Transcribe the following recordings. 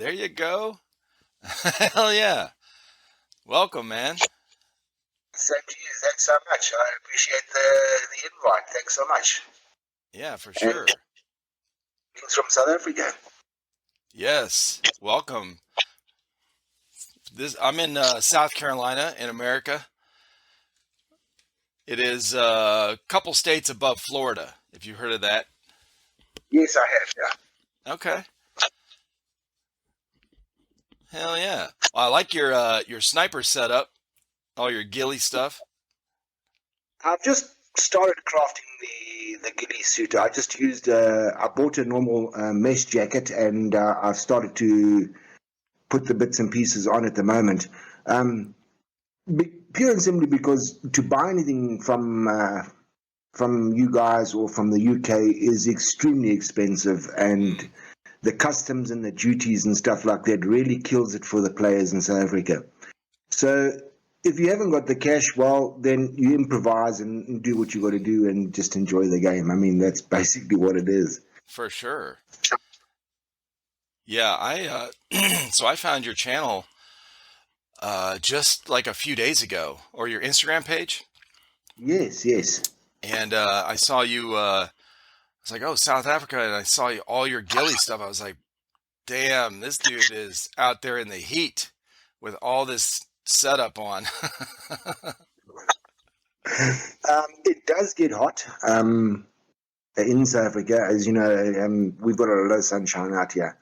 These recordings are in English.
There you go. Hell yeah. Welcome, man. Same to you. Thanks so much. I appreciate the invite. Thanks so much. Yeah, for And sure. greetings from South Africa. Yes. Welcome. I'm in South Carolina in America. It is a couple states above Florida, if you've heard of that. Yes, I have. Yeah. Okay. Hell yeah. Well, I like your sniper setup, all your ghillie stuff. I've just started crafting the ghillie suit. I just used. I bought a normal mesh jacket, and I've started to put the bits and pieces on at the moment. Um, Pure and simply because to buy anything from you guys or from the UK is extremely expensive, and the customs and the duties and stuff like that really kills it for the players in South Africa. So if you haven't got the cash, well, then you improvise and do what you got to do and just enjoy the game. I mean, that's basically what it is. For sure. Yeah, so I found your channel just like a few days ago, or your Instagram page, Yes, yes. and I saw you. I was like, oh, South Africa, and I saw all your ghillie stuff. I was like, damn, this dude is out there in the heat with all this setup on. It does get hot in South Africa. As you know, we've got a lot of sunshine out here.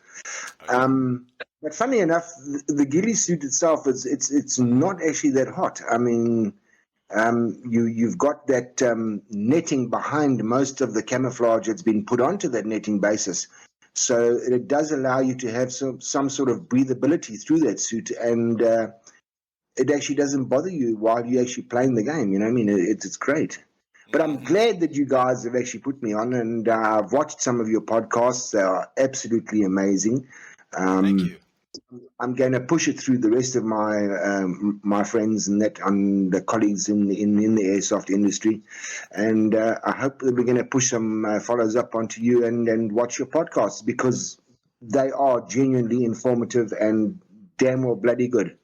But funny enough, the ghillie suit itself it's not actually that hot. I mean, you've got that netting behind most of the camouflage that's been put onto that netting basis, so it does allow you to have some sort of breathability through that suit, and it actually doesn't bother you while you're actually playing the game. You know what I mean? It's great. But I'm glad that you guys have actually put me on, and I've watched some of your podcasts. They are absolutely amazing. Thank you. I'm going to push it through the rest of my friends and the colleagues in the airsoft industry, and I hope that we're going to push some follows up onto you and watch your podcasts, because they are genuinely informative and damn well bloody good.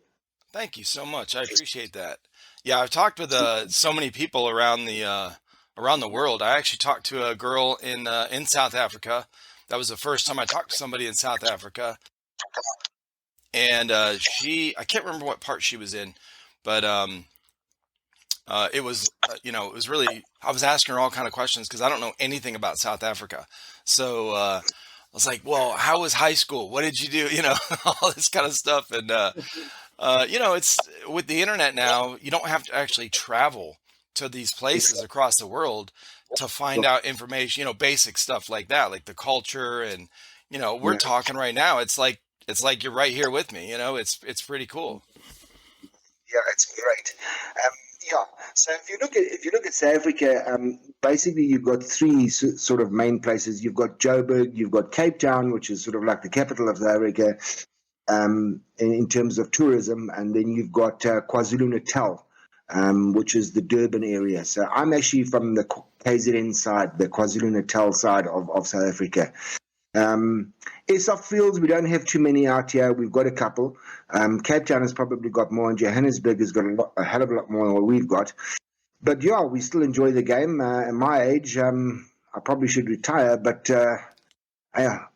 Thank you so much. I appreciate that. Yeah, I've talked with so many people around the world. I actually talked to a girl in South Africa. That was the first time I talked to somebody in South Africa, and I can't remember what part she was in, but it was it was really, I was asking her all kind of questions because I don't know anything about South Africa. So I was like, well, how was high school? What did you do? All this kind of stuff. And it's with the internet now, you don't have to actually travel to these places across the world to find out information, basic stuff like that, like the culture. And we're talking right now. It's like you're right here with me. It's pretty cool. Yeah, it's great. Yeah. So if you look at South Africa, basically you've got three sort of main places. You've got Joburg, you've got Cape Town, which is sort of like the capital of South Africa, in terms of tourism, and then you've got KwaZulu Natal, which is the Durban area. So I'm actually from the KZN side, the KwaZulu Natal side of South Africa. Airsoft fields, we don't have too many out here. We've got a couple. Cape Town has probably got more, and Johannesburg has got a hell of a lot more than what we've got. But yeah, we still enjoy the game. At my age, I probably should retire, but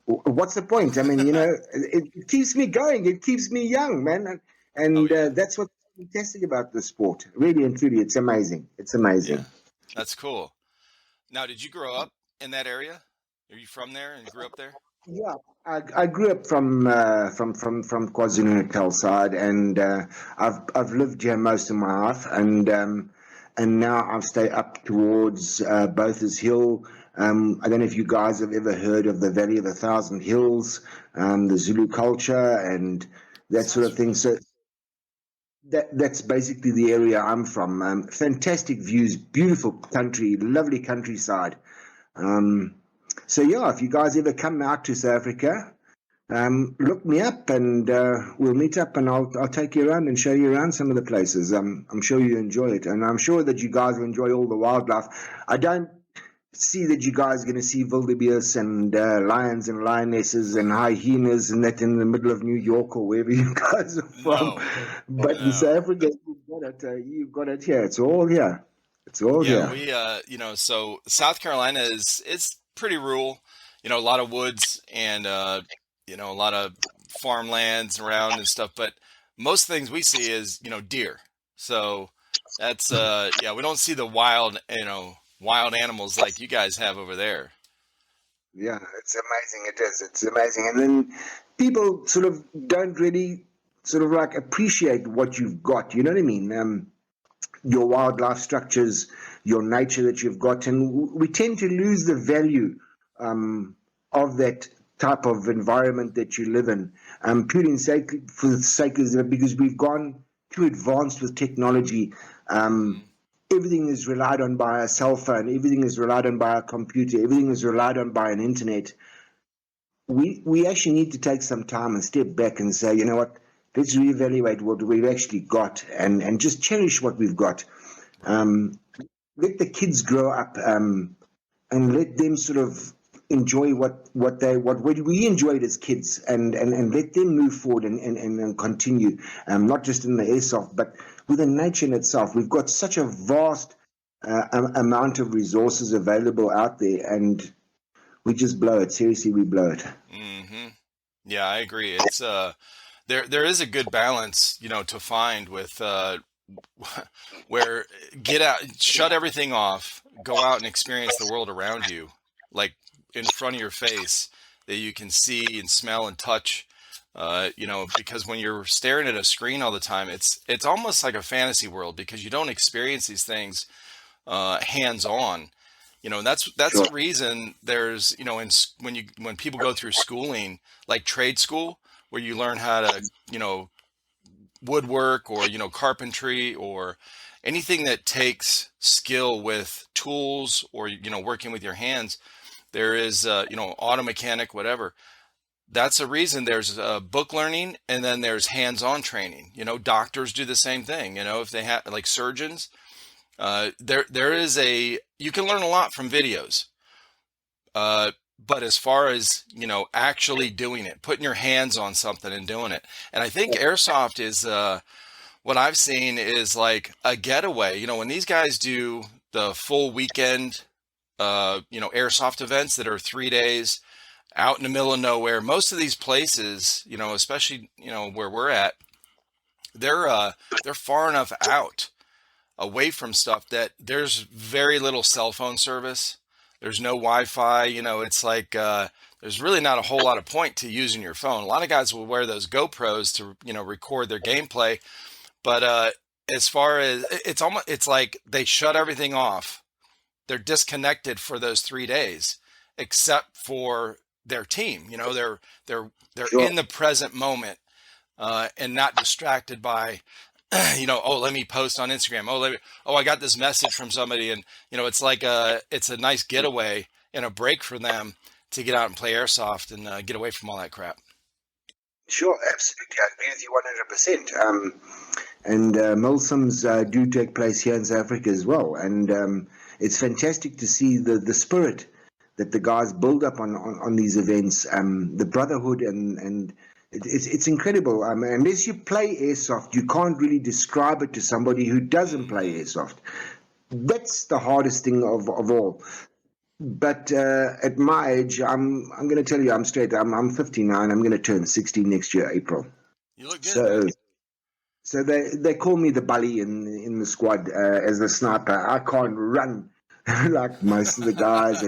what's the point? I mean, it keeps me going. It keeps me young, man. And that's what's fantastic about the sport. Really and truly, it's amazing. It's amazing. Yeah, that's cool. Now, did you grow up in that area? Are you from there and grew up there? Yeah, I grew up from KwaZulu Natal side, and I've lived here most of my life, and now I've stayed up towards Botha's Hill. I don't know if you guys have ever heard of the Valley of a Thousand Hills, the Zulu culture, and that sort of thing. So that's basically the area I'm from. Fantastic views, beautiful country, lovely countryside. So yeah, if you guys ever come out to South Africa, look me up, and we'll meet up, and I'll take you around and show you around some of the places. I'm sure you enjoy it, and I'm sure that you guys will enjoy all the wildlife. I don't see that you guys are going to see wildebeest and lions and lionesses and hyenas and that in the middle of New York or wherever you guys are from. No, But in no. South Africa, you've got it here. It's all here. It's all Yeah, here. we so South Carolina is it's pretty rural, a lot of woods and a lot of farmlands around and stuff, but most things we see is, deer. So that's yeah, we don't see the wild animals like you guys have over there. Yeah, it's amazing. It is. It's amazing. And then people sort of don't really sort of like appreciate what you've got. You know what I mean? Your wildlife structures, your nature that you've got, and we tend to lose the value of that type of environment that you live in. Purely for the sake of because we've gone too advanced with technology. Hmm. Everything is relied on by a cell phone. Everything is relied on by a computer. Everything is relied on by an internet. We actually need to take some time and step back and say, you know what, let's reevaluate what we've actually got and just cherish what we've got. Right. Um, Let the kids grow up and let them sort of enjoy what we enjoyed as kids and let them move forward and continue, not just in the airsoft but within nature in itself. We've got such a vast amount of resources available out there, and we just blow it. Seriously, we blow it. Hmm. Yeah, I agree. It's there is a good balance, to find with where get out, shut everything off, go out and experience the world around you, like in front of your face, that you can see and smell and touch. Because when you're staring at a screen all the time, it's almost like a fantasy world because you don't experience these things hands on. And that's Sure. the reason there's when people go through schooling like trade school where you learn how to woodwork or carpentry or anything that takes skill with tools or working with your hands. There is auto mechanic, whatever. That's a reason there's book learning and then there's hands-on training. Doctors do the same thing. If they have like surgeons, there is you can learn a lot from videos. uh, but as far as actually doing it, putting your hands on something and doing it, and I think airsoft is what I've seen is like a getaway. When these guys do the full weekend, airsoft events that are 3 days out in the middle of nowhere, most of these places, especially, where we're at, they're far enough out away from stuff that there's very little cell phone service. There's no Wi-Fi. It's like there's really not a whole lot of point to using your phone. A lot of guys will wear those GoPros to record their gameplay, but as far as it's like they shut everything off. They're disconnected for those 3 days, except for their team. They're Sure. in the present moment and not distracted by oh, let me post on Instagram. Oh, I got this message from somebody, and it's like it's a nice getaway and a break for them to get out and play airsoft and get away from all that crap. Sure, absolutely. I agree with you 100%. And Milsums do take place here in South Africa as well. And it's fantastic to see the spirit that the guys build up on these events, the brotherhood, and it's incredible. Unless you play airsoft, you can't really describe it to somebody who doesn't play Hmm. airsoft. That's the hardest thing of all. But at my age, I'm going to tell you, I'm straight. I'm 59. I'm going to turn 60 next year, April. You look good, So man. so they call me the bully in the squad as the sniper. I can't run like most of the guys,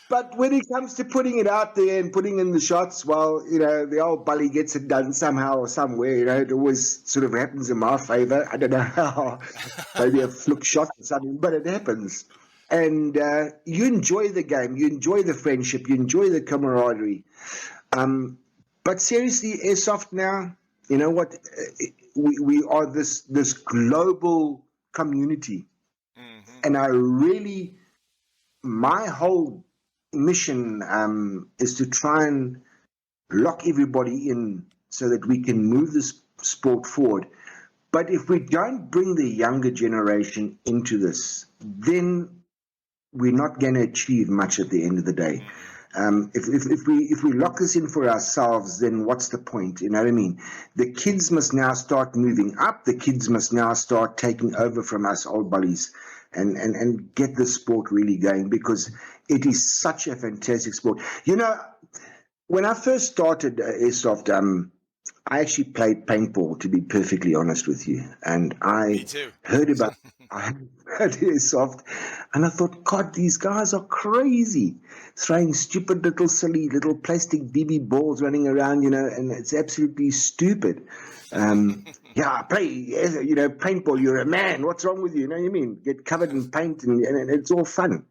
but when it comes to putting it out there and putting in the shots, well, the old bully gets it done somehow or somewhere. It always sort of happens in my favor. I don't know how, maybe a fluke shot or something, but it happens. And you enjoy the game, you enjoy the friendship, you enjoy the camaraderie. Um, but seriously, airsoft now, you know what? We are this global community, Hmm. and I really my whole mission is to try and lock everybody in so that we can move this sport forward. But if we don't bring the younger generation into this, then we're not going to achieve much at the end of the day. Mm-mm. If we lock this in for ourselves, then what's the point? You know what I mean? The kids must now start moving up. The kids must now start taking over from us old buddies, and get the sport really going, because it is such a fantastic sport. You know, when I first started airsoft, I actually played paintball, to be perfectly honest with you, and Me I too. heard about I heard airsoft, and I thought, God, these guys are crazy, throwing stupid little silly little plastic BB balls running around, and it's absolutely stupid. Yeah, play, paintball. You're a man. What's wrong with you? You know what I mean? Get covered in paint, and it's all fun.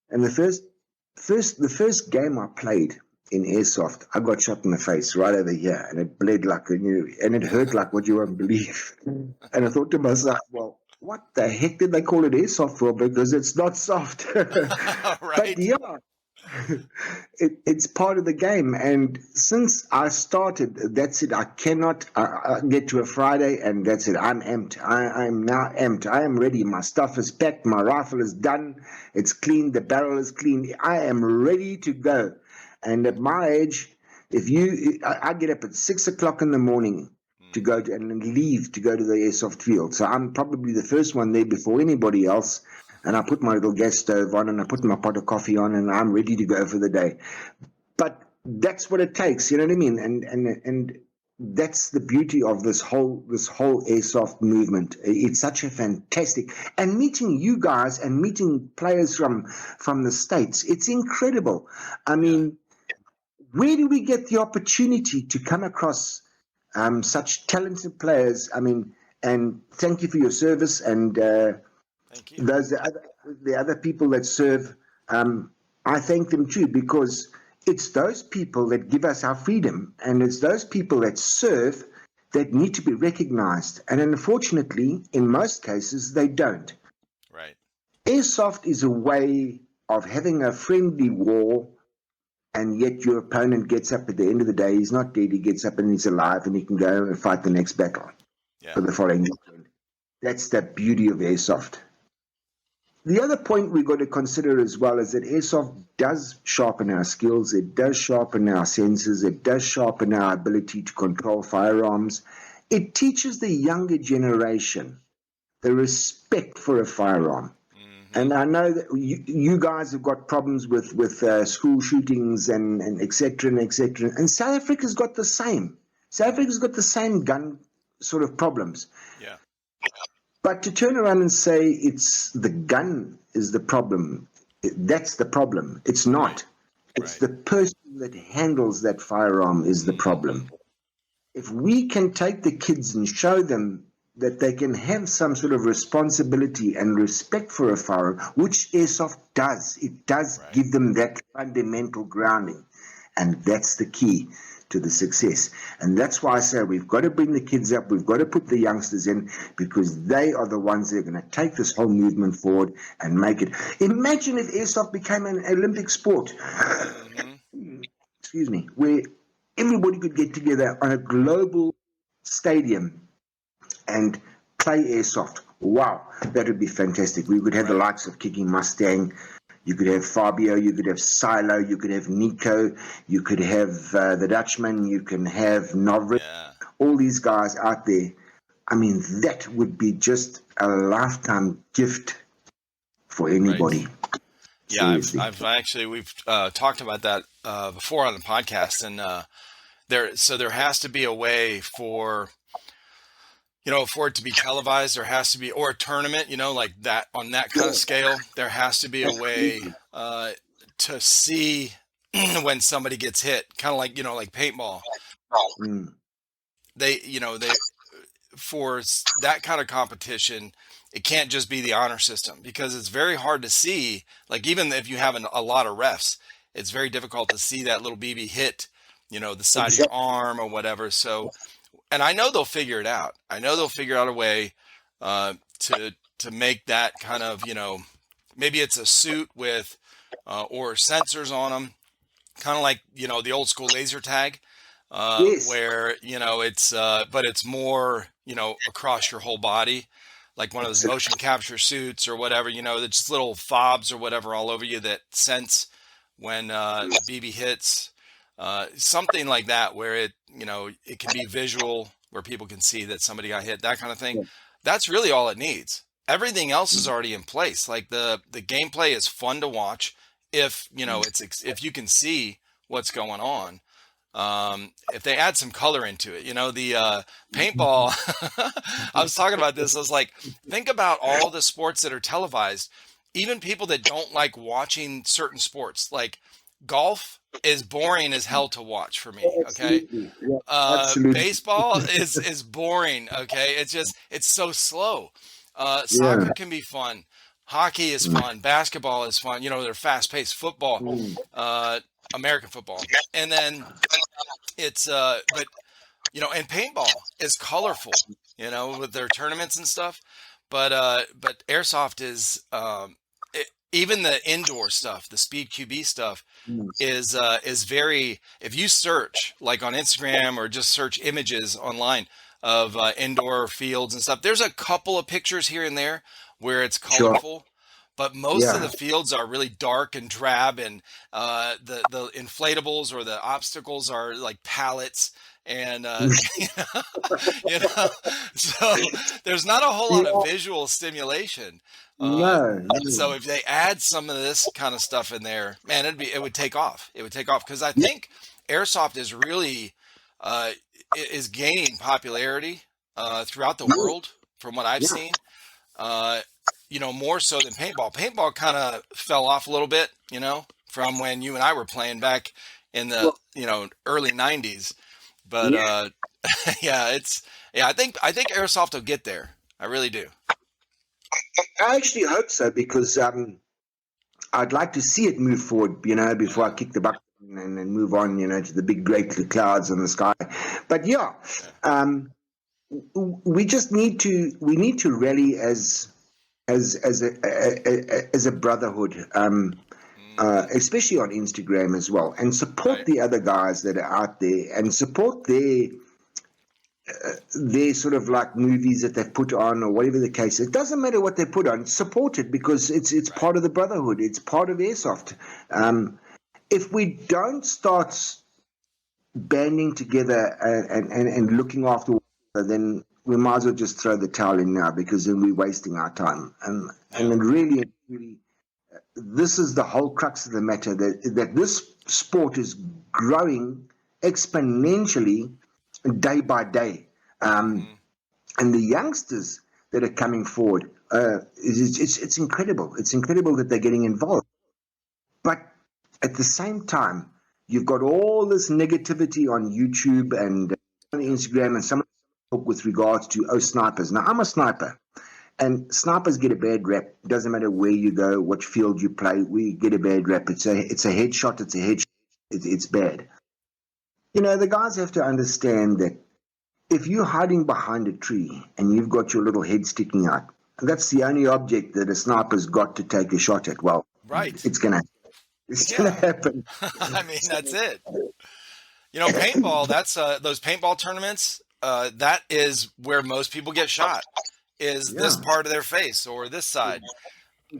And the first game I played in airsoft, I got shot in the face right over here, and it bled like and it hurt like what you won't believe. And I thought to myself, well, what the heck did they call it airsoft for? Because it's not soft. But Right? yeah, it's part of the game. And since I started, that's it. I cannot get to a Friday, and that's it. I'm amped. I'm now amped. I am ready. My stuff is packed. My rifle is done. It's clean. The barrel is clean. I am ready to go. And at my age, I get up at 6 o'clock in the morning to Mm. go to, and leave to go to the airsoft field. So I'm probably the first one there before anybody else. And I put my little gas stove on, and I put my pot of coffee on, and I'm ready to go for the day. But that's what it takes, you know what I mean? And that's the beauty of this whole airsoft movement. It's such a fantastic, and meeting you guys and meeting players from the States, it's incredible. I Yeah. mean, where do we get the opportunity to come across such talented players? I mean, and thank you for your service, and Thank you. those the other people that serve. I thank them too, because it's those people that give us our freedom, and it's those people that serve that need to be recognized. And unfortunately, in most cases, they don't. Right. Airsoft is a way of having a friendly war, and yet your opponent gets up at the end of the day. He's not dead. He gets up and he's alive, and he can go and fight the next battle Yeah. for the following weekend. That's the beauty of airsoft. The other point we've got to consider as well is that airsoft does sharpen our skills, it does sharpen our senses, it does sharpen our ability to control firearms. It teaches the younger generation the respect for a firearm. Mm-hmm. And I know that you guys have got problems with school shootings and et cetera and et cetera. And South Africa's got the same. South Africa's got the same gun sort of problems. Yeah. But to turn around and say it's the gun is the problem, that's the problem. It's Right. not. It's Right. the person that handles that firearm is the Mm-hmm. problem. If we can take the kids and show them that they can have some sort of responsibility and respect for a firearm, which airsoft does, it does Right. give them that fundamental grounding. And that's the key to the success. And that's why I say we've got to bring the kids up, we've got to put the youngsters in, because they are the ones that are going to take this whole movement forward and make it. Imagine if airsoft became an Olympic sport, Mm-hmm. excuse me, where everybody could get together on a global stadium and play airsoft. Wow, that would be fantastic. We would have the Right. likes of Kicking Mustang. You could have Fabio, you could have Silo, you could have Nico, you could have the Dutchman, you can have Novrit, Yeah. all these guys out there. I mean, that would be just a lifetime gift for Right. anybody. Yeah. Seriously. I've actually we've talked about that before on the podcast, and there has to be a way for it to be televised. There has to be, or a tournament, like that on that kind of scale. There has to be a way Absolutely. to see when somebody gets hit, kind of like paintball. Mm. They for that kind of competition, it can't just be the honor system, because it's very hard to see. Like, even if you have a lot of refs, it's very difficult to see that little BB hit, the side of your Exactly. arm or whatever. So, and I know they'll figure it out. I know they'll figure out a way to make that kind of, maybe it's a suit with or sensors on them, kind of like the old school laser tag, Yes. where it's but it's more across your whole body. like one of those motion capture suits or whatever, that's just little fobs or whatever all over you that sense when the BB hits, something like that, where it can be visual, where people can see that somebody got hit, that kind of thing. That's really all it needs. Everything else is already in place. Like the gameplay is fun to watch if if you can see what's going on. If they add some color into it, the paintball. I was talking about this. I was like, think about all the sports that are televised. Even people that don't like watching certain sports, like golf, is boring as hell to watch for me. Okay, Absolutely. Yeah, absolutely. baseball is boring. Okay, it's so slow. Yeah. Soccer can be fun. Hockey is fun. Basketball is fun. They're fast paced. Football, American football, and then it's but and paintball is colorful. With their tournaments and stuff. But airsoft is even the indoor stuff, the speed QB stuff is very. If you search like on Instagram or just search images online of indoor fields and stuff, there's a couple of pictures here and there where it's Sure. colorful. But most of Yeah. the fields are really dark and drab, and the inflatables or the obstacles are like pallets, and you know, so there's not a whole lot of Yeah. visual stimulation. Uh, No, no. so if they add some of this kind of stuff in there, man, it would take off. It would take off because I Yeah. think airsoft is really is gaining popularity throughout the world from what I've Yeah. seen. Uh, more so than paintball. Paintball kind of fell off a little bit, from when you and I were playing back in the, Well, early 90s. But yeah. yeah, I think airsoft will get there. I really do. I actually hope so because I'd like to see it move forward, before I kick the bucket and move on, to the big great clouds in the sky. But yeah, Yeah. we just need to rally as a brotherhood, especially on Instagram as well, and support Right. the other guys that are out there and support their sort of like movies that they put on or whatever the case. It doesn't matter what they put on. Support it because it's Right. part of the brotherhood. It's part of airsoft. If we don't start banding together and looking after one another, then we might as well just throw the towel in now because then we're wasting our time. And Yeah. then really, this is the whole crux of the matter that this sport is growing exponentially day by day. Hmm. And the youngsters that are coming forward, it's incredible. It's incredible that they're getting involved. But at the same time, you've got all this negativity on YouTube and on Yep. Instagram, and some talk with regards to snipers. Now, I'm a sniper, and snipers get a bad rap. Doesn't matter where you go, what field you play, we get a bad rap. It's a headshot. It's a headshot. It's bad. The guys have to understand that if you're hiding behind a tree and you've got your little head sticking out, that's the only object that a sniper's got to take a shot at. Well, Right. it's gonna Yeah. happen. I mean, that's it. Paintball, that's those paintball tournaments, that is where most people get shot, is this Yeah, part of their face or this side.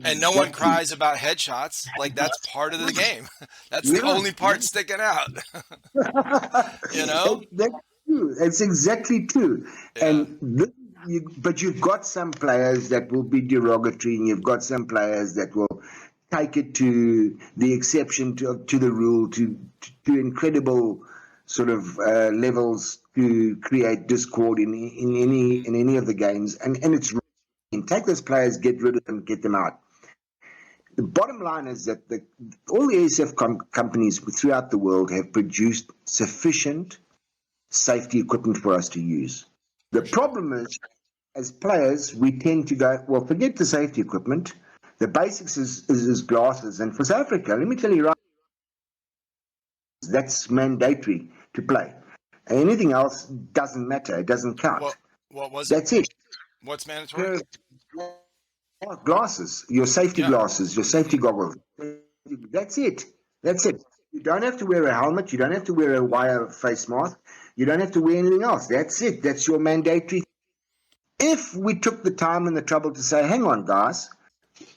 And no one exactly. cries about headshots. Like that's part of the game. That's the Yeah, only part sticking out. you know? that's true. It's exactly true. Yeah. And but you've got some players that will be derogatory, and you've got some players that will take it to the exception to the rule to incredible sort of levels to create discord in any of the games, and it's take those players, get rid of them, get them out. The bottom line is that all the ASF companies throughout the world have produced sufficient safety equipment for us to use. The For sure. problem is, as players, we tend to go, well, forget the safety equipment. The basics is glasses. And for South Africa, let me tell you right, that's mandatory to play. Anything else doesn't matter. It doesn't count. What was it? That's it. What's mandatory? Glasses, your safety Yeah. glasses, your safety goggles. That's it. That's it. You don't have to wear a helmet. You don't have to wear a wire face mask. You don't have to wear anything else. That's it. That's your mandatory. If we took the time and the trouble to say, hang on, guys,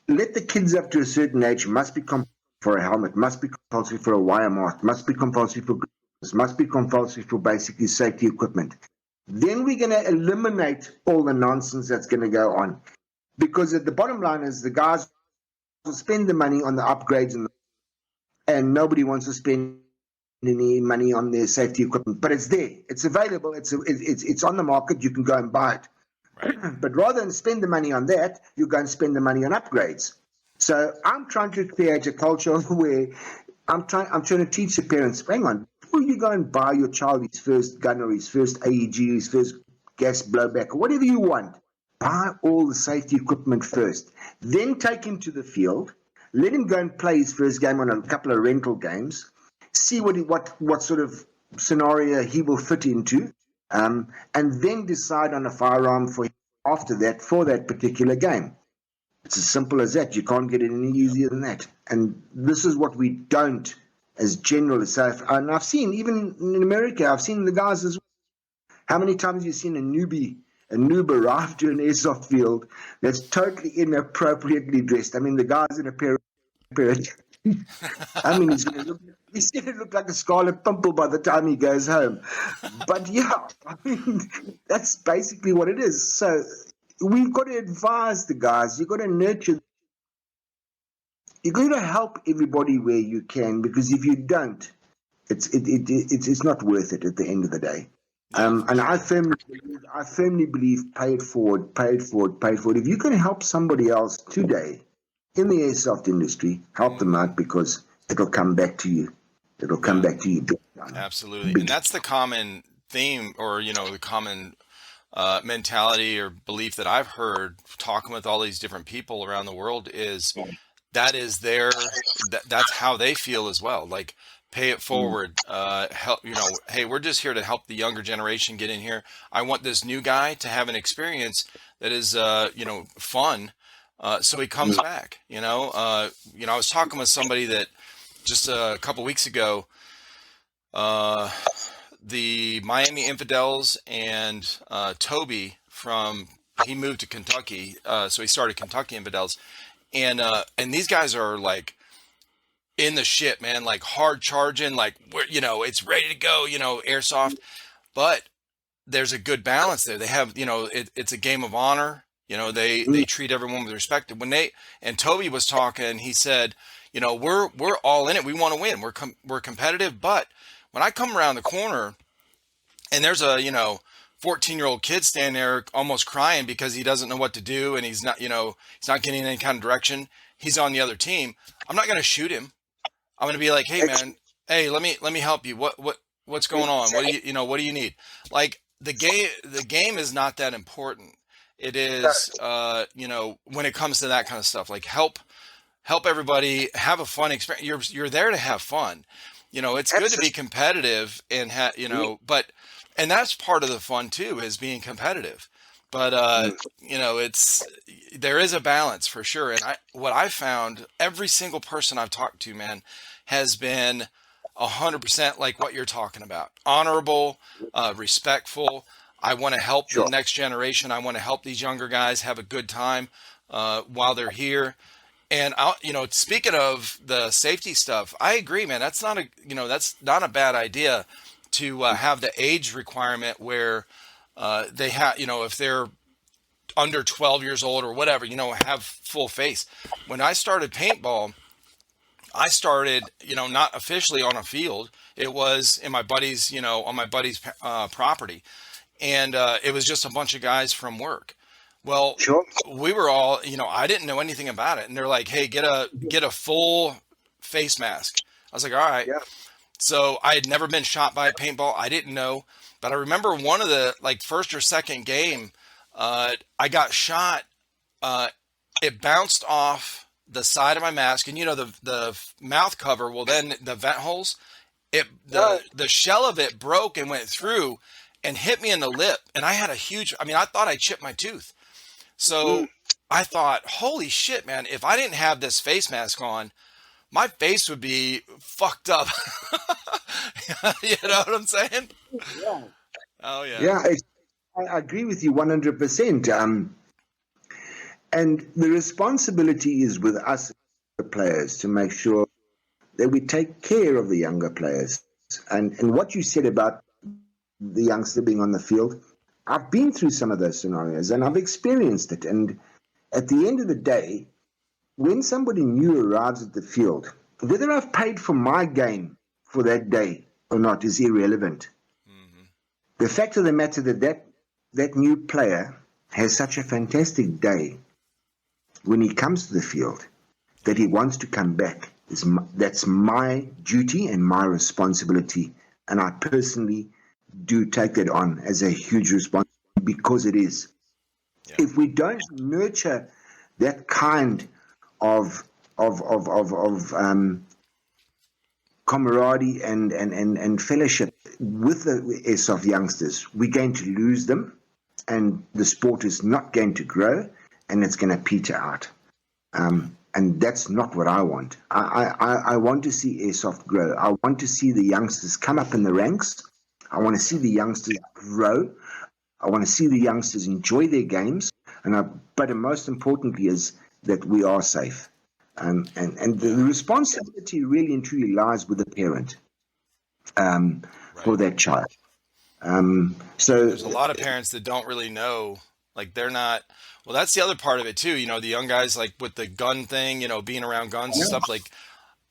let the kids up to a certain age must be compulsory for a helmet, must be compulsory for a wire mask, must be compulsory for gloves, must be compulsory for basically safety equipment. Then we're going to eliminate all the nonsense that's going to go on. Because at the bottom line is the guys will spend the money on the upgrades and nobody wants to spend any money on their safety equipment. But it's there. It's available. It's on the market. You can go and buy it. Right. But rather than spend the money on that, you go and spend the money on upgrades. So I'm trying to create a culture where I'm trying to teach the parents, hang on, before you go and buy your child his first gun or his first AEG, his first gas blowback, or whatever you want, buy all the safety equipment first. Then take him to the field, let him go and play his first game on a couple of rental games, see what sort of scenario he will fit into, and then decide on a firearm for him after that for that particular game. It's as simple as that. You can't get it any easier than that. And this is what we don't, as generalists. So, and I've seen, even in America, I've seen the guys as well. How many times have you seen a noob arrive to an airsoft field that's totally inappropriately dressed? I mean, the guy's in a pair of I mean, he's going to look like a scarlet pimple by the time he goes home. But yeah, I mean, that's basically what it is. So we've got to advise the guys. You've got to nurture. You've got to help everybody where you can, because if you don't, it's not worth it at the end of the day. And I firmly believe pay it forward. If you can help somebody else today in the airsoft industry, help them out, because it'll come back to you. It'll come back to you. Absolutely. And that's the common theme, or, the common mentality or belief that I've heard talking with all these different people around the world is that's how they feel as well. Like, pay it forward, help, hey, we're just here to help the younger generation get in here. I want this new guy to have an experience that is, fun. So he comes back, I was talking with somebody that just a couple weeks ago, the Miami Infidels and Toby he moved to Kentucky, so he started Kentucky Infidels, and these guys are like in the shit, man, like hard charging, like it's ready to go, airsoft, but there's a good balance there. They have, it's a game of honor. They treat everyone with respect. And Toby was talking, he said, we're all in it. We want to win. We're competitive, but when I come around the corner and there's a, 14-year-old kid standing there almost crying because he doesn't know what to do, and he's not getting any kind of direction. He's on the other team. I'm not going to shoot him. I'm going to be like, hey man, hey, let me help you. What's going on? What do you need? Like, the game is not that important. It is, when it comes to that kind of stuff, like help everybody have a fun experience. You're there to have fun. It's good to be competitive and and that's part of the fun too, is being competitive. But, there is a balance for sure. And what I found, every single person I've talked to, man, has been 100% like what you're talking about. Honorable, respectful. I want to help the next generation. I want to help these younger guys have a good time while they're here. And speaking of the safety stuff, I agree, man. That's not a bad idea to have the age requirement where they have, if they're under 12 years old or whatever, have full face. When I started paintball, I started, not officially on a field. It was in my buddy's, on my buddy's property. And it was just a bunch of guys from work. Well, we were all, I didn't know anything about it. And they're like, hey, get a full face mask. I was like, all right. Yeah. So I had never been shot by a paintball. I didn't know. But I remember one of the first or second game, I got shot. It bounced off the side of my mask. And, the mouth cover, well, then the vent holes, the shell of it broke and went through and hit me in the lip. And I had I thought I chipped my tooth. So I thought, holy shit, man, if I didn't have this face mask on, my face would be fucked up. You know what I'm saying? Yeah. Oh, yeah. Yeah. I agree with you 100%. And the responsibility is with us, the players, to make sure that we take care of the younger players. And what you said about the youngster being on the field, I've been through some of those scenarios and I've experienced it. And at the end of the day, when somebody new arrives at the field, whether I've paid for my game for that day or not is irrelevant. Mm-hmm. The fact of the matter that new player has such a fantastic day when he comes to the field that he wants to come back. That's my duty and my responsibility. And I personally do take that on as a huge responsibility because it is. Yeah. If we don't nurture that kind of camaraderie and fellowship with the airsoft youngsters, we're going to lose them, and the sport is not going to grow, and it's going to peter out. And that's not what I want. I want to see airsoft grow. I want to see the youngsters come up in the ranks. I want to see the youngsters grow. I want to see the youngsters enjoy their games. But most importantly is that we are safe. And the responsibility really and truly lies with the parent for that child. So There's a lot of parents that don't really know, like they're not. Well, that's the other part of it too. The young guys, like with the gun thing, being around guns and stuff. Like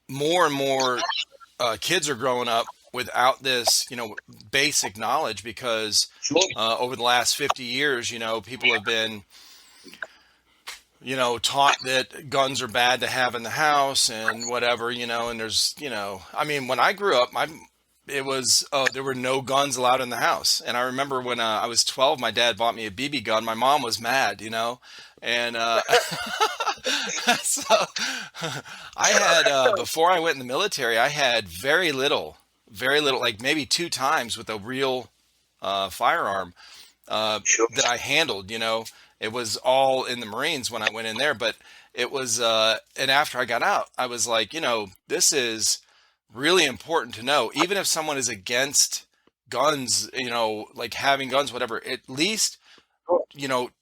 more and more kids are growing up without this, basic knowledge because over the last 50 years, people have been, taught that guns are bad to have in the house and whatever, and there's, I mean, when I grew up, it was, there were no guns allowed in the house. And I remember when I was 12, my dad bought me a BB gun. My mom was mad, and so I had, before I went in the military, I had very little, like maybe 2 times with a real firearm that I handled, It was all in the Marines when I went in there, but it was, and after I got out, I was like, this is really important to know. Even if someone is against guns, like having guns, whatever, at least,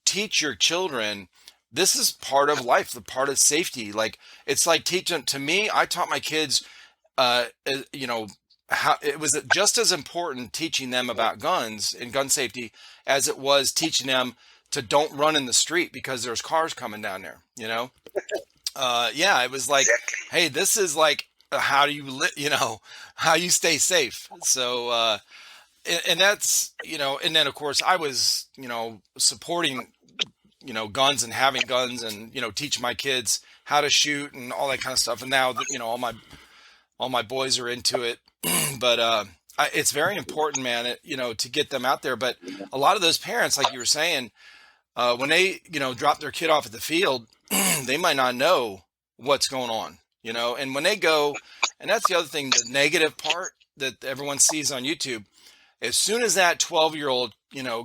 teach your children this is part of life, the part of safety. Like it's like teaching to me, I taught my kids, uh, how it was just as important teaching them about guns and gun safety as it was teaching them to don't run in the street because there's cars coming down there, yeah, it was like, hey, this is like how do you how you stay safe. So and that's and then of course I was supporting guns and having guns and teach my kids how to shoot and all that kind of stuff. And now that all my boys are into it, but it's very important, man, to get them out there. But a lot of those parents, like you were saying, when they drop their kid off at the field, they might not know what's going on, and when they go, and that's the other thing, the negative part that everyone sees on YouTube. As soon as that 12-year-old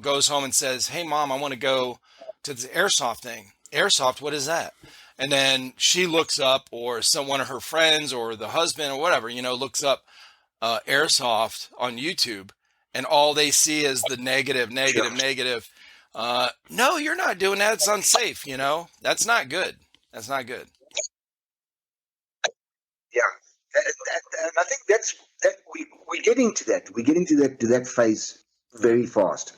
goes home and says, hey mom, I want to go to this airsoft thing. Airsoft, what is that? And then she looks up, or one of her friends or the husband or whatever, looks up airsoft on YouTube, and all they see is the negative. No, you're not doing that. It's unsafe. That's not good. That's not good. Yeah, and I think that we get into that. We get into that phase very fast.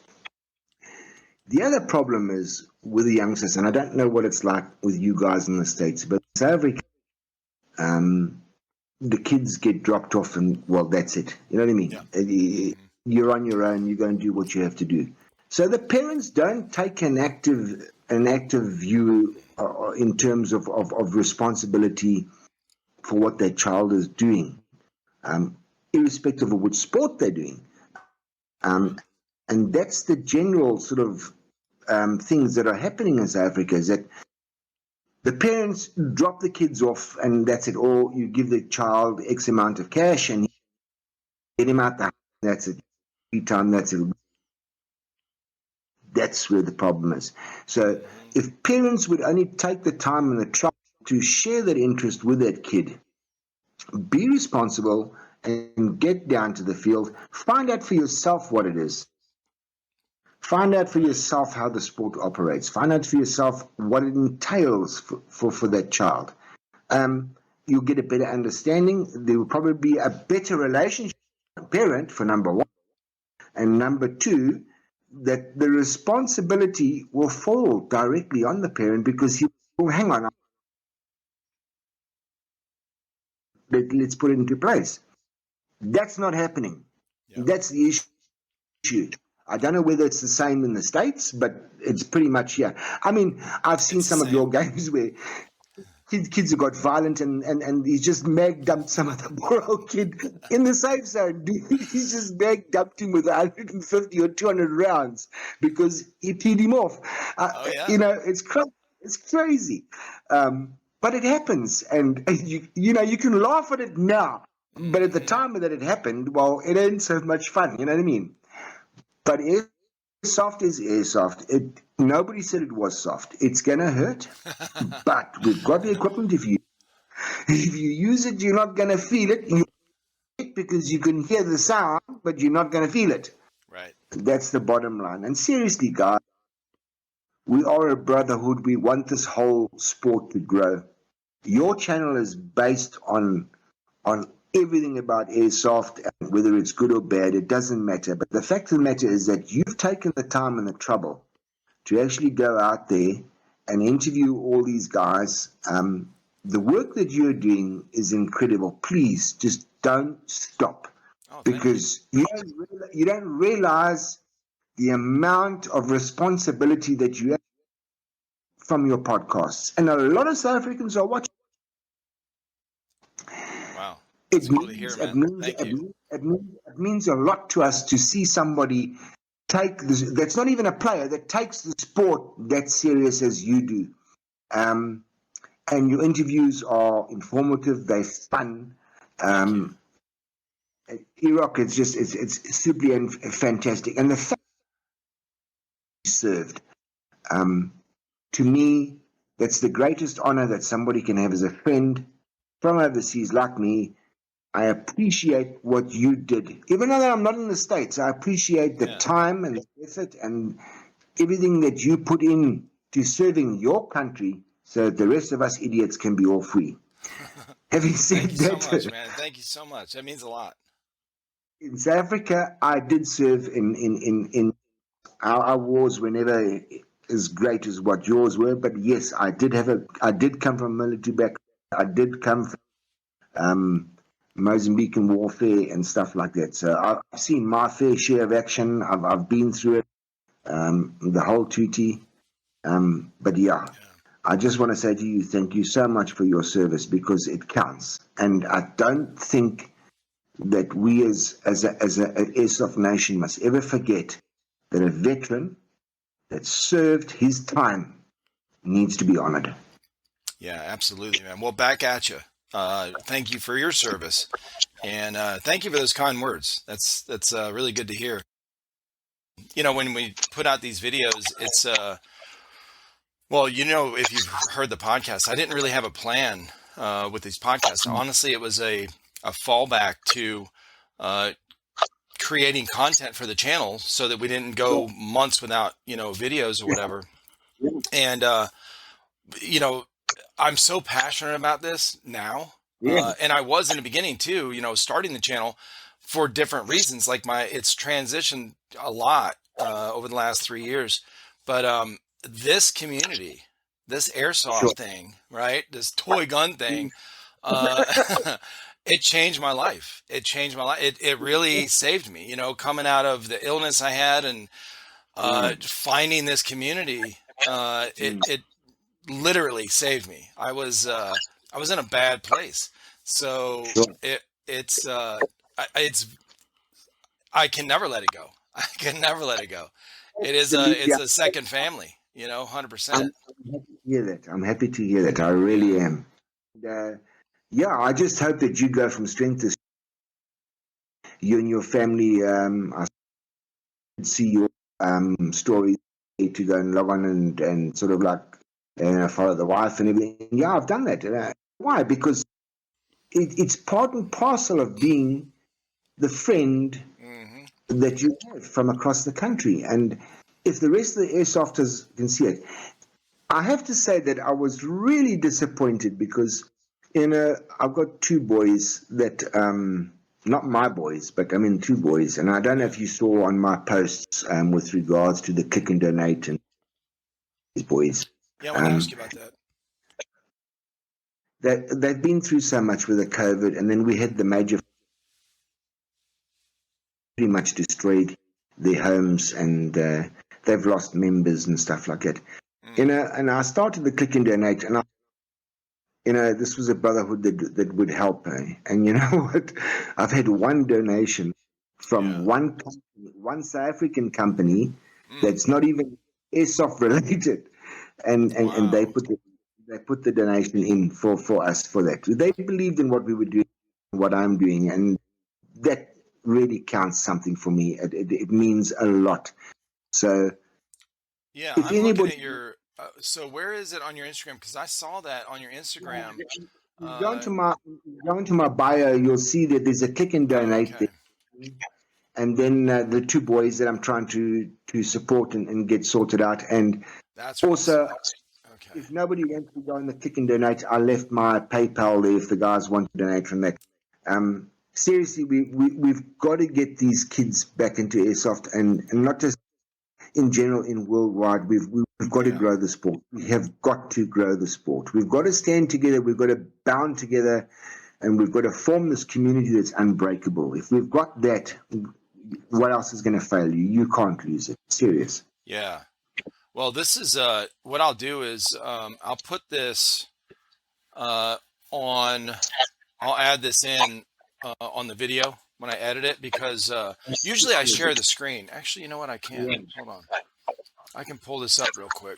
The other problem is with the youngsters, and I don't know what it's like with you guys in the States, but in South Africa, the kids get dropped off and, well, that's it. You know what I mean? Yeah. You're on your own. You go and do what you have to do. So the parents don't take an active view in terms of responsibility for what their child is doing, irrespective of which sport they're doing. And that's the general sort of things that are happening in South Africa, is that the parents drop the kids off and that's it. Or you give the child X amount of cash and get him out the house. That's it. Every time, that's it. That's where the problem is. So if parents would only take the time and the trouble to share that interest with that kid, be responsible and get down to the field, find out for yourself what it is. Find out for yourself how the sport operates. Find out for yourself what it entails for that child. You'll get a better understanding. There will probably be a better relationship with the parent, for number one. And number two, that the responsibility will fall directly on the parent because he will, hang on, let's put it into place. That's not happening. Yeah. That's the issue. I don't know whether it's the same in the States, but it's pretty much here. I mean, I've seen some of your games where kids have got violent and he's just mag dumped some other poor old kid in the safe zone. He's just mag dumped him with 150 or 200 rounds because he peed him off. It's crazy. It's crazy. But it happens. And, you can laugh at it now. But at the time that it happened, well, it ain't so much fun. You know what I mean? But airsoft is airsoft. Nobody said it was soft. It's going to hurt. But we've got the equipment. If you use it, you're not going to feel it. Because you can hear the sound, but you're not going to feel it. Right. That's the bottom line. And seriously, guys, we are a brotherhood. We want this whole sport to grow. Your channel is based on everything about airsoft, and whether it's good or bad, it doesn't matter. But the fact of the matter is that you've taken the time and the trouble to actually go out there and interview all these guys. The work that you're doing is incredible. Please just don't stop, because you don't realize the amount of responsibility that you have from your podcasts. And a lot of South Africans are watching. Wow. That's cool to hear, man. Thank you. It means a lot to us to see somebody take this, that's not even a player, that takes the sport that serious as you do. And your interviews are informative, they're fun. Iraq, it's simply fantastic. And the fact you served, to me, that's the greatest honor that somebody can have as a friend from overseas like me. I appreciate what you did. Even though I'm not in the States, I appreciate the time and the effort and everything that you put in to serving your country so that the rest of us idiots can be all free. Having said Thank you that, so much, man. Thank you so much. That means a lot. In South Africa, I did serve in our wars were never as great as what yours were, but yes, I did come from military background. I did come from Mozambican warfare and stuff like that. So I've seen my fair share of action. I've been through it, the whole tutti. But I just want to say to you, thank you so much for your service, because it counts. And I don't think that we as an airsoft nation must ever forget that a veteran that served his time needs to be honored. Yeah, absolutely, man. Well, back at you. Thank you for your service, and thank you for those kind words. That's really good to hear. When we put out these videos, it's well, if you've heard the podcast, I didn't really have a plan with these podcasts. Honestly, it was a fallback to creating content for the channel so that we didn't go months without videos or whatever. And I'm so passionate about this now. And I was in the beginning too, starting the channel for different reasons. Like it's transitioned a lot over the last 3 years. But this community, this airsoft thing, right? This toy gun thing, it changed my life. It really saved me, coming out of the illness I had and finding this community. It literally saved me. I was in a bad place. So I can never let it go. I can never let it go. It's a second family, 100%. I'm happy to hear that. I really am. I just hope that you go from strength to strength. You and your family. I see your story to go and log on and sort of like follow the wife and everything. Yeah, I've done that. Why? Because it's part and parcel of being the friend that you have from across the country. And if the rest of the airsofters can see it, I have to say that I was really disappointed because, I've got two boys that, not my boys, but I mean two boys, and I don't know Yeah. if you saw on my posts with regards to the click and donate and these boys. Yeah, I want to ask Um, you about that. that they've been through so much with the COVID, and then we had the major, pretty much destroyed their homes, and they've lost members and stuff like that. Mm. And I started the click and donate, and this was a brotherhood that would help. And you know what? I've had one donation Yeah. from one company, one South African company Mm. that's not even airsoft related, and Wow. they put the donation in for us for that. They believed in what we were doing, what I'm doing, and that really counts something for me. It means a lot. So Yeah, if I'm looking anybody, at your. So where is it on your Instagram? Because I saw that on your Instagram. you Uh, go into my bio, you'll see that there's a click and donate there. okay, And then the two boys that I'm trying to support and get sorted out. And that's where I also, saw it. Okay. if nobody wants to go in the click and donate, I left my PayPal there if the guys want to donate from that. Seriously, we've got to get these kids back into airsoft, and not just in general, in worldwide. We've got to Yeah. grow the sport. We have got to grow the sport. We've got to stand together. We've got to bound together, and we've got to form this community that's unbreakable. If we've got that, what else is going to fail you? You can't lose it. Serious. Yeah. Well, this is what I'll do is I'll put this uh, on. I'll add this in on the video when I edit it because usually I share the screen. Actually, you know what? I can. Hold on. I can pull this up real quick.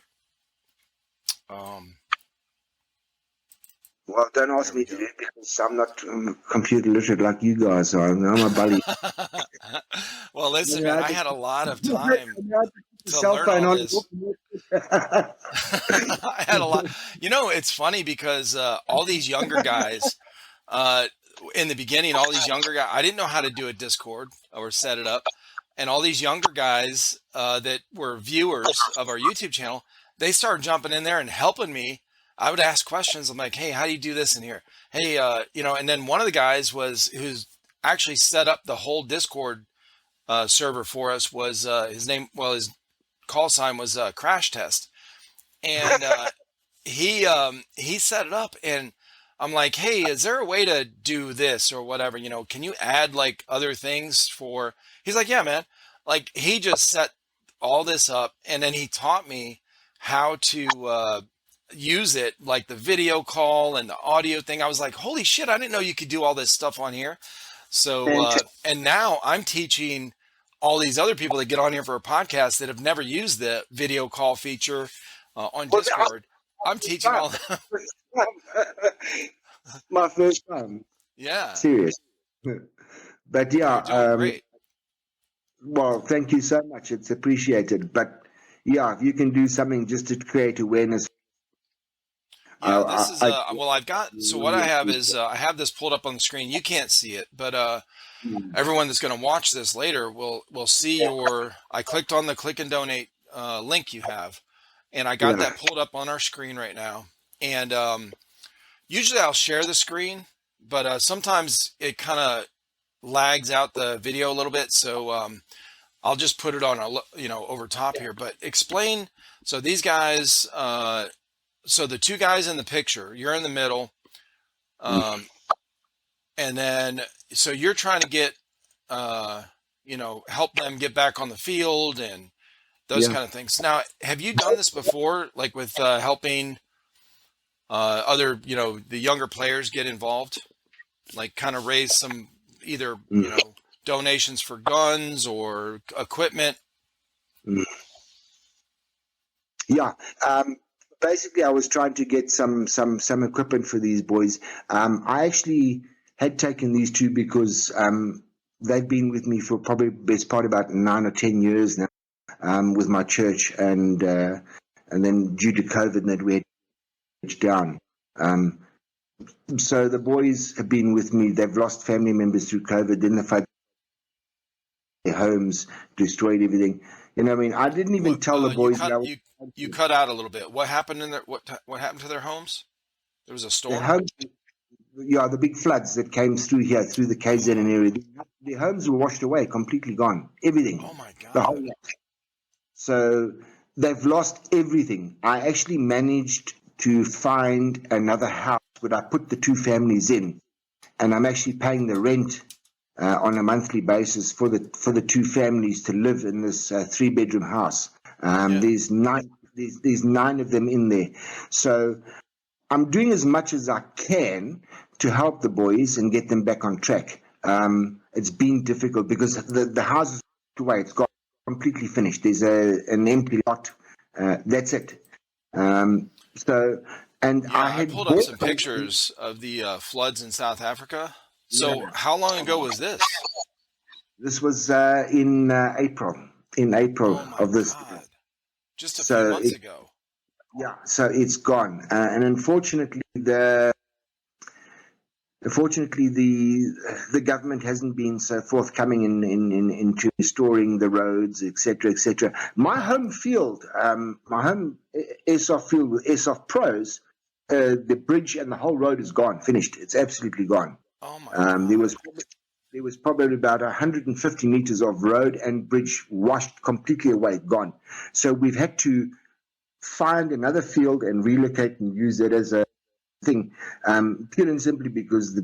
Um, Well, don't there ask we me to go. do it because I'm not computer literate like you guys are. I'm a bully. Well, listen, man, I I had a lot of time put the to cell learn phone all on. this. I had a lot. You know, it's funny because all these younger guys, uh, in the beginning, all these younger guys, I didn't know how to do a Discord or set it up. And all these younger guys that were viewers of our YouTube channel, they started jumping in there and helping me. I would ask questions. I'm like, hey, how do you do this in here? Hey, and then one of the guys who's actually set up the whole Discord server for us was his name. Well, his call sign was Crash Test, and he set it up, and I'm like, hey, is there a way to do this or whatever? Can you add like other things for? He's like, yeah, man. Like he just set all this up, and then he taught me how to use it, like the video call and the audio thing. I was like, holy shit, I didn't know you could do all this stuff on here. So, Fantastic. and now I'm teaching all these other people that get on here for a podcast that have never used the video call feature on Well, Discord. I'm teaching all. my first time. Yeah, Serious. But yeah, you're doing great. well, thank you so much. It's appreciated. But yeah, if you can do something just to create awareness, Yeah, this is I well, I've got so what I really have is appreciate I have this pulled up on the screen. You can't see it, but it. everyone that's going to watch this later will see your. I clicked on the click and donate link you have, and I got Yeah. that pulled up on our screen right now. And usually I'll share the screen, but sometimes it kind of lags out the video a little bit. So I'll just put it on over top here. But explain. So these guys. So the two guys in the picture, you're in the middle, um, and then so you're trying to get help them get back on the field and those Yeah. kind of things. Now, have you done this before, like with helping other the younger players get involved, like kind of raise some either Mm. donations for guns or equipment? Mm. Yeah. Basically, I was trying to get some equipment for these boys. I actually had taken these two because they've been with me for probably best part about 9 or 10 years now, with my church, and then due to COVID, that we had to switch down. So the boys have been with me. They've lost family members through COVID. Then their homes, destroyed everything. You know what I mean? I didn't even What tell the boys that I was you cut out a little bit. What happened in their what happened to their homes? There was a their storm? home, yeah, the big floods that came through here, through the KZN Oh, area. Their homes were washed away, completely gone. Everything. oh my The whole God. lot. So they've lost everything. I actually managed to find another house where I put the two families in, and I'm actually paying the rent on a monthly basis for the two families to live in this 3 bedroom house. Yeah. There's nine. There's nine of them in there. So I'm doing as much as I can to help the boys and get them back on track. It's been difficult because the house is away. It's got completely finished. There's an empty lot. That's it. So, and I Yeah, I had pulled up bought some something. pictures of the floods in South Africa. So, Yeah, how long ago was this? this was in April. In April Oh my of this year. God. Just a few So months ago. yeah, so it's gone. And unfortunately, the government hasn't been so forthcoming into restoring the roads, etc., etc. My home field, my home airsoft field with airsoft pros, the bridge and the whole road is gone, finished. It's absolutely gone. Oh my Um, there was God. there was probably about 150 meters of road and bridge washed completely away, gone. So we've had to find another field and relocate and use that as a thing, purely and simply because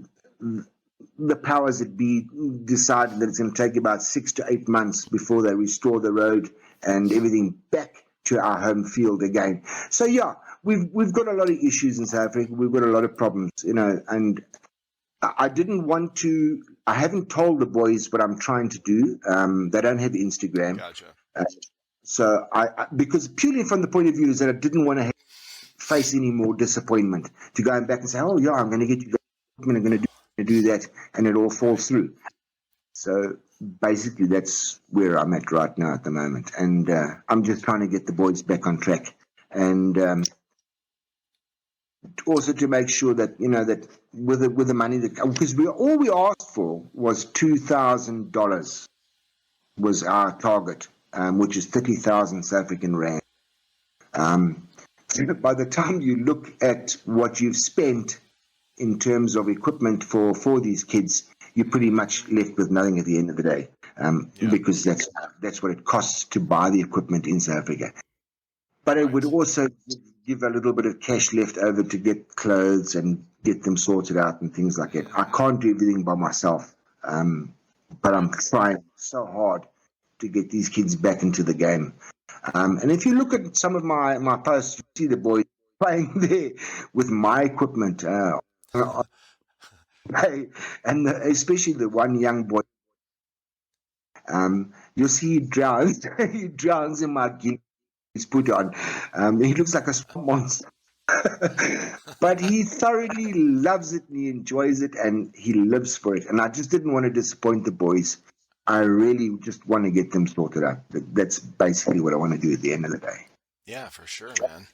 the powers that be decided that it's going to take about 6 to 8 months before they restore the road and everything back to our home field again. So yeah, we've got a lot of issues in South Africa. We've got a lot of problems, and I didn't want to. I haven't told the boys what I'm trying to do. They don't have Instagram, Gotcha. uh, so because purely from the point of view is that I didn't want to face any more disappointment to going back and say, oh yeah, I'm going to get you, I'm going to do that, and it all Right. falls through. So basically, that's where I'm at right now at the moment, and I'm just trying to get the boys back on track, and also to make sure that that with the money that, because all we asked for was $2,000 was our target, which is 30,000 South African rand. Um, by the time you look at what you've spent in terms of equipment for these kids, you're pretty much left with nothing at the end of the day, Yeah. because that's what it costs to buy the equipment in South Africa. But it would Right. also give a little bit of cash left over to get clothes and get them sorted out and things like that. I Hmm. can't do everything by myself, but Right. I'm trying so hard to get these kids back into the game. And if you look at some of my posts, you see the boys playing there with my equipment, and especially the one young boy. You'll see he drowns. He drowns in my gear he's put on. He looks like a swamp monster. But he thoroughly loves it and he enjoys it and he lives for it. And I just didn't want to disappoint the boys. I really just want to get them sorted out. That's basically what I want to do at the end of the day. Yeah, for sure, man.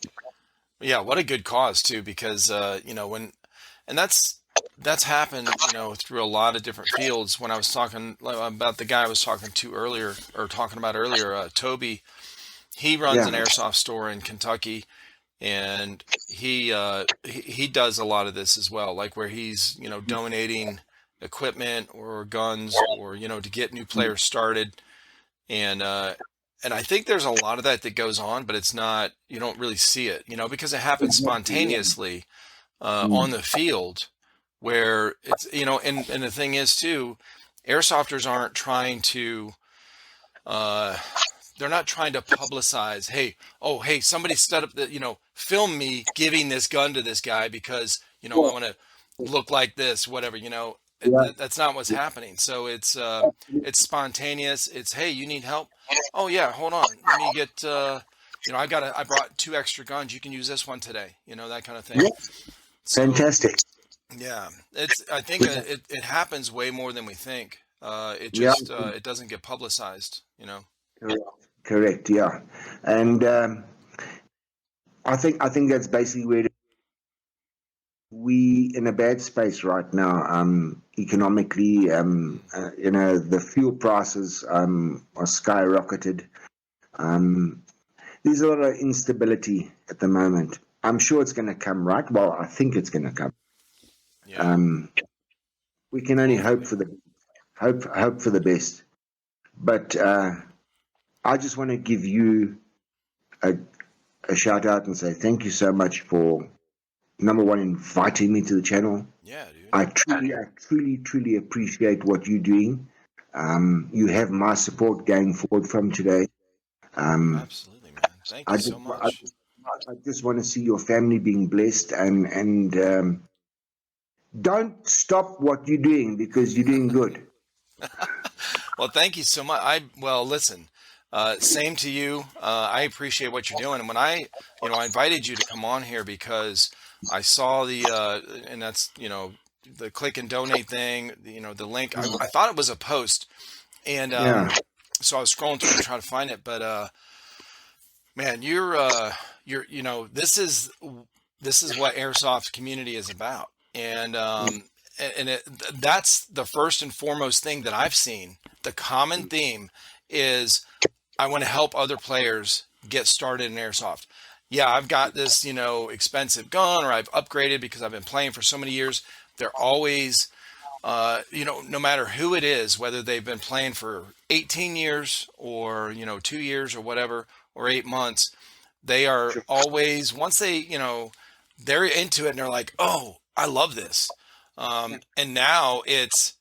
Yeah, what a good cause too, because and that's happened, through a lot of different fields. When I was talking about the guy I was talking to earlier, or talking about earlier, Toby, he runs Yeah. an airsoft store in Kentucky, and he does a lot of this as well, like where he's donating equipment or guns, or to get new players started, and I think there's a lot of that that goes on, but it's not, you don't really see it, because it happens spontaneously on Mm. the field, where it's, and the thing is too, airsofters aren't trying to uh, they're not trying to publicize, hey, oh, hey, somebody set up the, film me giving this gun to this guy because, I want to look like this, whatever, Yeah. that's not what's happening. So it's spontaneous. It's, hey, you need help? Oh yeah, hold on. Let me get, I brought two extra guns. You can use this one today, that kind of thing. Yeah. So Fantastic. yeah, I think it happens way more than we think. It Yeah. just, it doesn't get publicized. Correct. Correct. Yeah. And I think that's basically where we in a bad space right now, economically. The fuel prices are skyrocketed. Um, there's a lot of instability at the moment. I'm sure it's going to come right. Well, I think it's going to come. Yeah, Um, we can only hope hopefully. for the hope for the best. But I just want to give you a, a shout out and say thank you so much for number one inviting me to the channel. Yeah, dude. I truly appreciate what you're doing. You have my support going forward from today. Um, Absolutely, man. Thank I you just, so I, much. I just want to see your family being blessed, and don't stop what you're doing because you're doing good. Well, thank you so much. Well, listen, same to you. I appreciate what you're doing. And when I invited you to come on here because I saw and that's, the click and donate thing, the link. I thought it was a post. And Yeah, so I was scrolling through to try to find it. But man, this is what airsoft community is about. And that's the first and foremost thing that I've seen. The common theme is I want to help other players get started in airsoft. Yeah, I've got this, expensive gun, or I've upgraded because I've been playing for so many years. They're always, no matter who it is, whether they've been playing for 18 years or, 2 years or whatever, or 8 months, they are sure. always, once they're into it and they're like, oh, I love this. And now it's,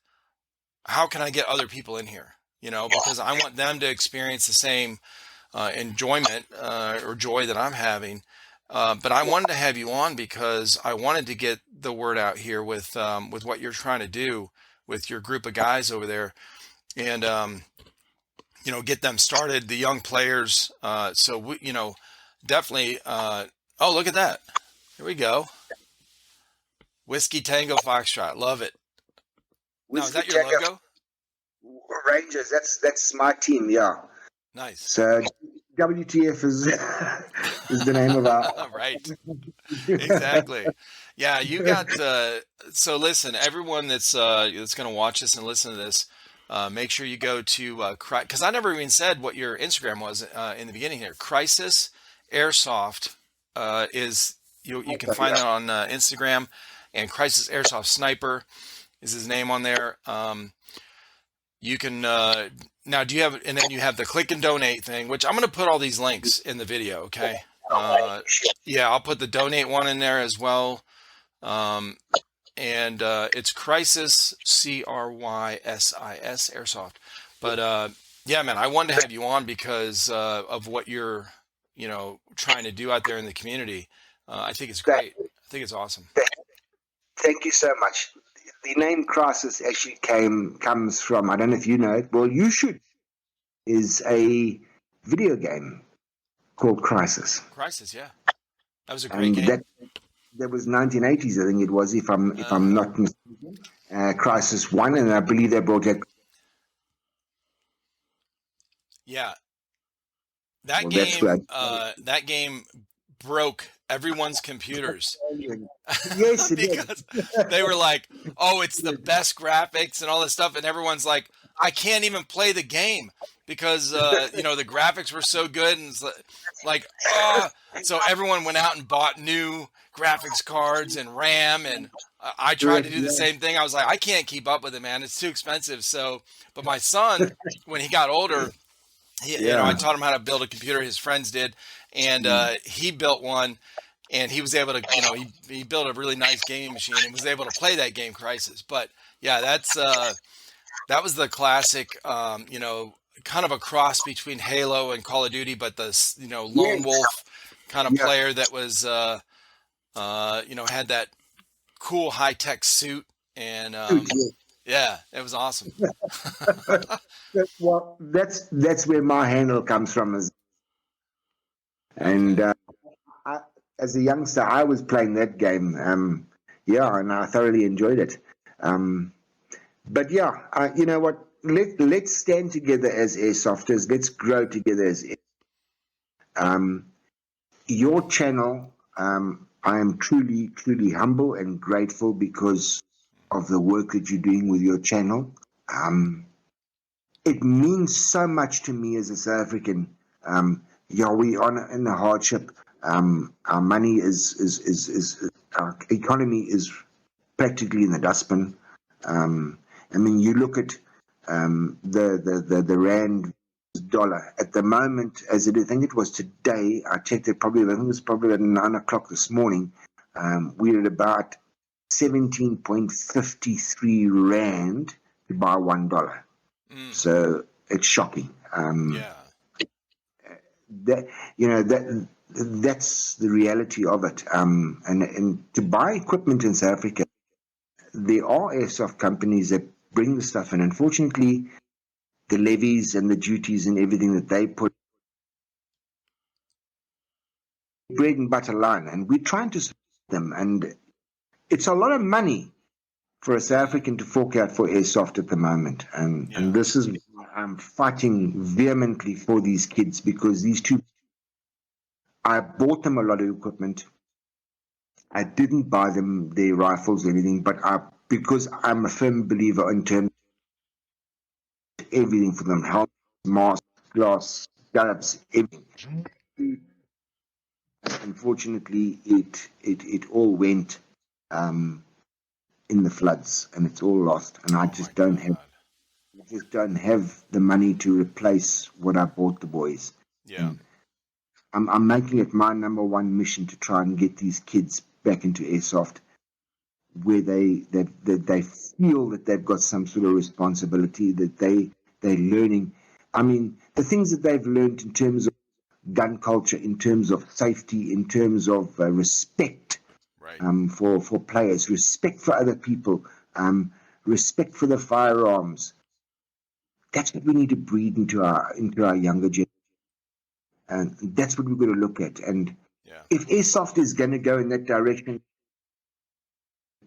how can I get other people in here? Because I want them to experience the same enjoyment or joy that I'm having. But I wanted to have you on because I wanted to get the word out here with what you're trying to do with your group of guys over there, and get them started, the young players. So definitely. Oh, look at that! Here we go. Whiskey Tango Foxtrot. Love it. Now, is Whiskey that your Tango logo? Rangers. That's my team. Yeah. Nice. So WTF is is the name of our. Right. Exactly. Yeah, you got so listen, everyone that's going to watch this and listen to this, make sure you go to because I never even said what your Instagram was in the beginning here. Crysis Airsoft is you can find that on Instagram, and Crysis Airsoft Sniper is his name on there. You can now, do you have, and then you have the click and donate thing, which I'm going to put all these links in the video. Okay. Yeah, I'll put the donate one in there as well. Um, and it's Crysis, Crysis Airsoft. But yeah, man, I wanted to have you on because of what you're, trying to do out there in the community. I think it's great. I think it's awesome. Thank you so much. The name Crisis actually comes from, I don't know if you know it. Well, you should. Is a video game called Crysis, Crysis, yeah, that was a great and game. that was 1980s. I think it was, if I'm Uh, not mistaken. Crysis One, and I believe they brought it. yeah, that Well, that's right. game, that game broke everyone's computers Yes, it did. because they were like, "Oh, it's the best graphics and all this stuff," and everyone's like, "I can't even play the game because the graphics were so good." And it's like, oh, so everyone went out and bought new graphics cards and RAM, and I tried to do the same thing. I was like, I can't keep up with it, man. It's too expensive. So, but my son, when he got older, I Yeah. taught him how to build a computer. His friends did, and he built one, and he was able to, he built a really nice gaming machine and was able to play that game, Crysis. But yeah, that was the classic, kind of a cross between Halo and Call of Duty, but the lone Yes. wolf kind of Yeah. player that was, had that cool high tech suit, and yeah, it was awesome. Well, that's where my handle comes from. And Okay. I, as a youngster, I was playing that game. Yeah, and I thoroughly enjoyed it. Um, but yeah, you know what? Let's stand together as airsofters. Let's grow together as. Um, your channel. I am truly, truly humble and grateful because of the work that you're doing with your channel. It means so much to me as a South African Yeah, we are in a hardship. Our money is our economy is practically in the dustbin. I mean, you look at the rand dollar at the moment, as it, I think it was today. I checked it probably. I think it was probably at 9 o'clock this morning. We're at about 17.53 rand to buy $1. Mm, So it's shocking. yeah. That that's the reality of it. And to buy equipment in South Africa, there are airsoft companies that bring the stuff in. Unfortunately, the levies and the duties and everything that they put bread and butter line, and we're trying to support them. And it's a lot of money for a South Mm, African to fork out for airsoft at the moment. And yeah. this is why I'm fighting vehemently for these kids, because these two, I bought them a lot of equipment. I didn't buy them their rifles or anything, but because I'm a firm believer in terms of everything for them: helmet, mask, glass, gloves, everything. Unfortunately, it all went um, in the floods, and it's all lost. And Oh my God. I just don't have the money to replace what I bought the boys. Yeah. And I'm making it my number one mission to try and get these kids back into airsoft, where that they feel that they've got some sort of responsibility, that they're learning. I mean, the things that they've learned in terms of gun culture, in terms of safety, in terms of respect Right. for players, respect for other people, respect for the firearms. That's what we need to breed into our younger generation, and that's what we've got to look at. And Yeah. if airsoft is going to go in that direction,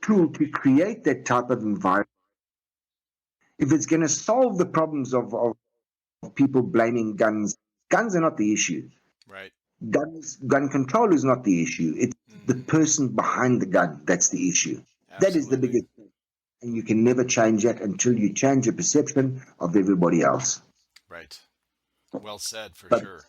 tool to create that type of environment, if it's going to solve the problems of people blaming guns, guns are not the issue. Right. Gun control is not the issue. It's the Hmm. person behind the gun that's the issue. That is the Absolutely. biggest thing. And you can never change that until you change the perception of everybody else. Right. Well said for But sure.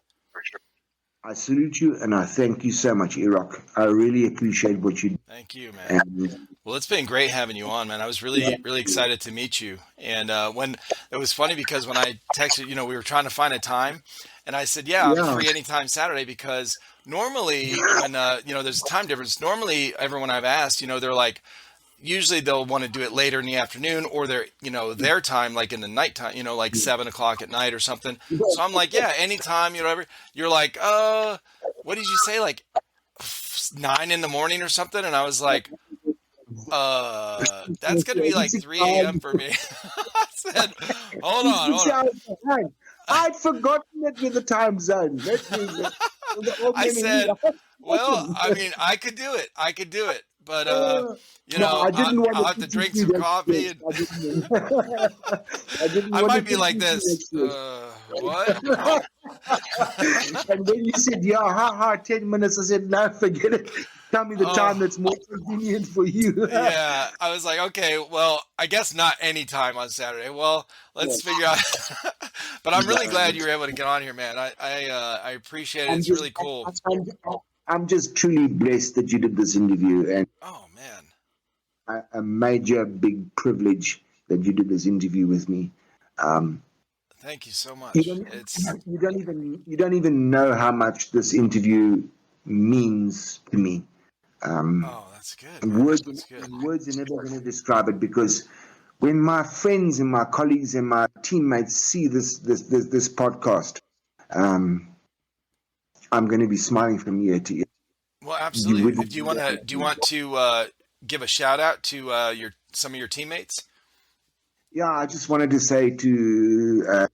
I salute you and I thank you so much, Iraq. I really appreciate what you do. Thank you, man. And Well, it's been great having you on, man. I was really, really excited to meet you. And when it was funny because when I texted, we were trying to find a time, and I said, "Yeah, I'm yeah, free anytime Saturday." Because normally, when there's a time difference. Normally, everyone I've asked, they're like, usually they'll want to do it later in the afternoon, or their time, like in the nighttime, like 7 o'clock at night or something. So I'm like, "Yeah, anytime, whatever." You're like, what did you say, like 9 in the morning or something? And I was like, that's gonna be like 3 a.m. for me. I said, hold on. I'd forgotten that with the time zone. The old I man in me. said, I'd well, forgotten. I mean, I could do it. I could do it. But No, I didn't want I'll to have to put you drink through some that coffee, stress. and I didn't. I didn't I want to might be put like you through that this. stress. What? And then you said, "Yeah, ha, 10 minutes." I said, "No, forget it. Tell me the time Oh, that's more convenient for you." yeah. I was like, okay, well, I guess not any time on Saturday. Well, let's figure out. But I'm really glad you were able to get on here, man. I appreciate it. I'm It's just, really cool. I'm just truly blessed that you did this interview, and Oh man, a major big privilege that you did this interview with me. Um, thank you so you much. don't, It's you don't even know how much this interview means to me. Um, Oh, that's good, and man. words, That's good. words are never going to describe it, because when my friends and my colleagues and my teammates see this podcast, um, I'm going to be smiling from ear to ear. Well, You absolutely. wouldn't. Do you want to give a shout out to your some of your teammates? Yeah, I just wanted to say to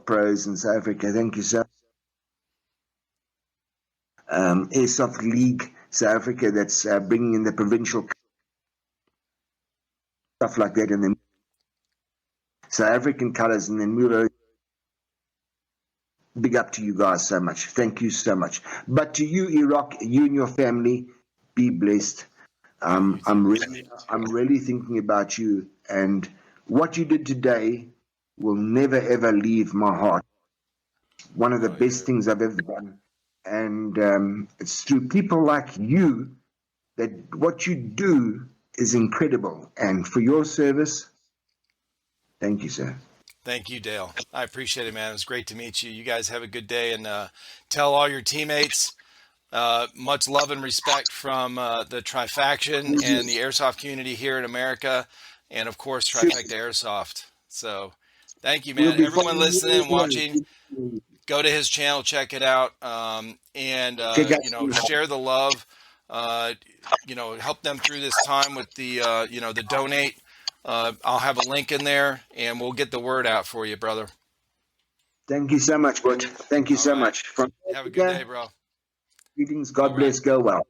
pros in South Africa, thank you, sir. Airsoft League South Africa, that's bringing in the provincial stuff like that, and then South African colours, and then we'll big up to you guys so much. Thank you so much. But to you, Iraq, you and your family, be blessed. Yeah, you too. I'm really thinking about you, and what you did today will never ever leave my heart. one of the best things I've ever done. And it's through people like you that what you do is incredible. And for your service, thank you, sir. Thank you, Dale. I appreciate it, man. It was great to meet you. You guys have a good day, and tell all your teammates much love and respect from the TriFaction and the airsoft community here in America, and of course TriFecta Airsoft. So thank you, man. Everyone listening and watching, go to his channel, check it out, and share the love. Help them through this time with the the donate. I'll have a link in there, and we'll get the word out for you, brother. Thank you so much, bud. Thank you so much. Have a good day, bro. Greetings. God bless. Go well.